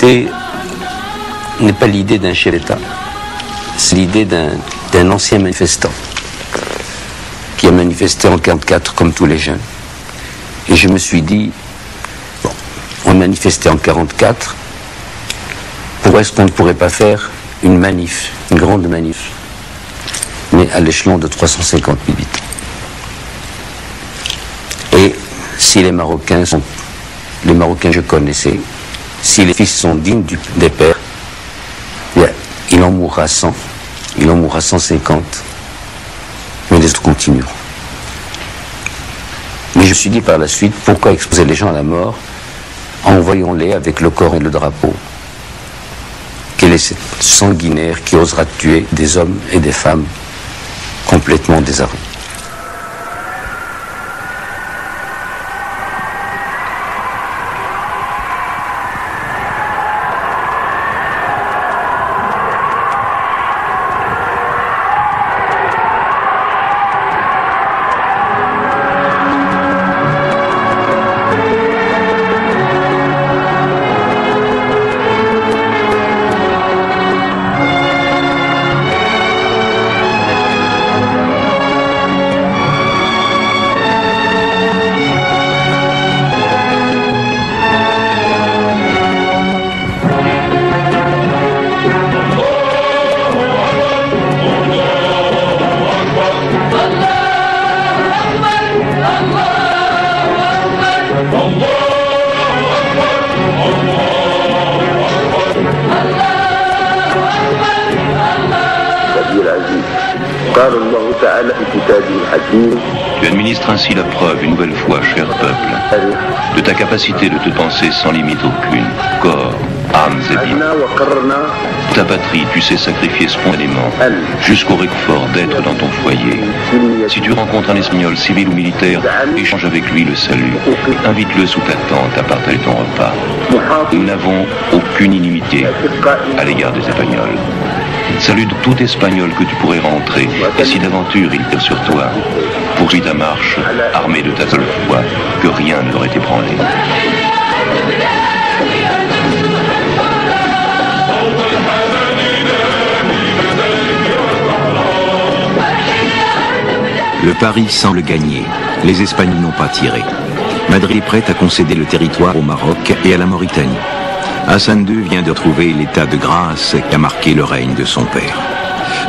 réalité n'est pas l'idée d'un chef d'État, c'est l'idée d'un ancien manifestant qui a manifesté en 1944 comme tous les jeunes. Et je me suis dit, bon, on manifestait en 1944, pourquoi est-ce qu'on ne pourrait pas faire une manif, une grande manif, mais à l'échelon de 350 000 habitants. Et si les Marocains que je connaissais, si les fils sont dignes des pères, bien, il en mourra 100, il en mourra 150, mais les autres continueront. Mais je me suis dit par la suite, pourquoi exposer les gens à la mort? Envoyons-les avec le corps et le drapeau. Quel est ce sanguinaire qui osera tuer des hommes et des femmes complètement désarmés? Tu administres ainsi la preuve une nouvelle fois, cher peuple, de ta capacité de te penser sans limite aucune, corps, âmes et biens. Ta patrie, tu sais sacrifier spontanément, jusqu'au réconfort d'être dans ton foyer. Si tu rencontres un Espagnol civil ou militaire, échange avec lui le salut. Invite-le sous ta tente à partager ton repas. Nous n'avons aucune inimitié à l'égard des Espagnols. Salue tout Espagnol que tu pourrais rentrer, et si d'aventure il tire sur toi, poursuis ta marche, armé de ta seule foi, que rien ne t'aurait ébranlé. Le pari semble gagner. Les Espagnols n'ont pas tiré. Madrid est prête à concéder le territoire au Maroc et à la Mauritanie. Hassan II vient de retrouver l'état de grâce qui a marqué le règne de son père.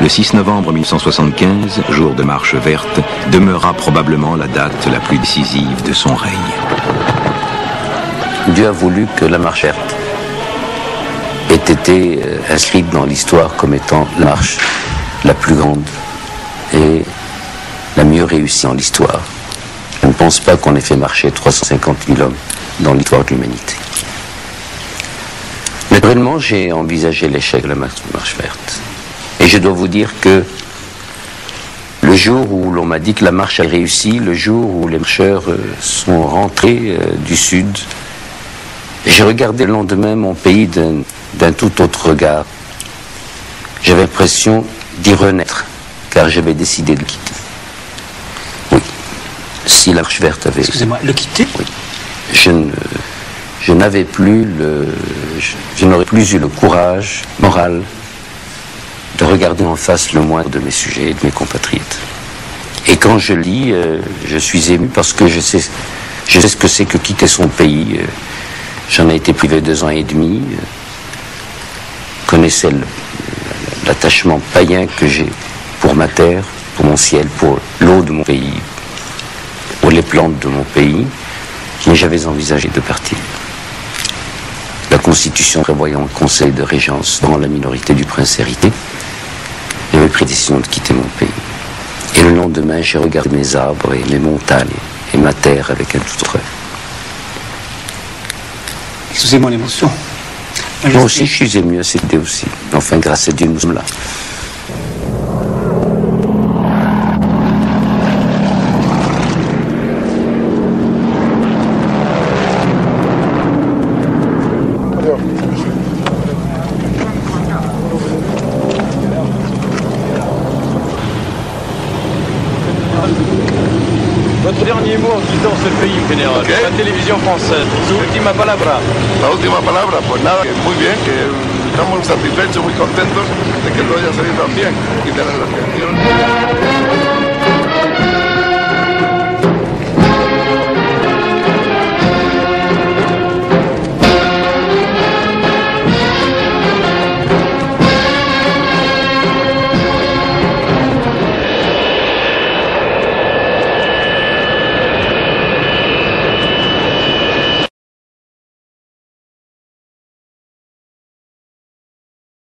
Le 6 novembre 1975, jour de marche verte, demeurera probablement la date la plus décisive de son règne. Dieu a voulu que la marche verte ait été inscrite dans l'histoire comme étant la marche la plus grande et la mieux réussie en l'histoire. Je ne pense pas qu'on ait fait marcher 350 000 hommes dans l'histoire de l'humanité. Naturellement, j'ai envisagé l'échec de la marche verte. Et je dois vous dire que le jour où l'on m'a dit que la marche a réussi, le jour où les marcheurs sont rentrés du sud, j'ai regardé le lendemain mon pays d'un tout autre regard. J'avais l'impression d'y renaître, car j'avais décidé de le quitter. Oui, si la marche verte avait... Excusez-moi, le quitter? Oui. Je n'avais plus je n'aurais plus eu le courage moral de regarder en face le moindre de mes sujets et de mes compatriotes. Et quand je lis, je suis ému parce que je sais ce que c'est que quitter son pays. J'en ai été privé 2 ans et demi. Connaissais l'attachement païen que j'ai pour ma terre, pour mon ciel, pour l'eau de mon pays, pour les plantes de mon pays. Mais j'avais envisagé de partir. La Constitution prévoyant un conseil de régence dans la minorité du prince hérité, j'avais pris décision de quitter mon pays. Et le lendemain, j'ai regardé mes arbres et mes montagnes et ma terre avec un tout autre œil. Excusez-moi l'émotion. Moi aussi, je suis ému à cette idée aussi. Enfin, grâce à Dieu, nous sommes là. Votre dernier dernier mot en quittant ce pays, général. Okay. La télévision française. Su última palabra. La última palabra, pues nada, que muy bien, que estamos satisfechos, muy contentos de que todo haya salido tan bien y de la relación.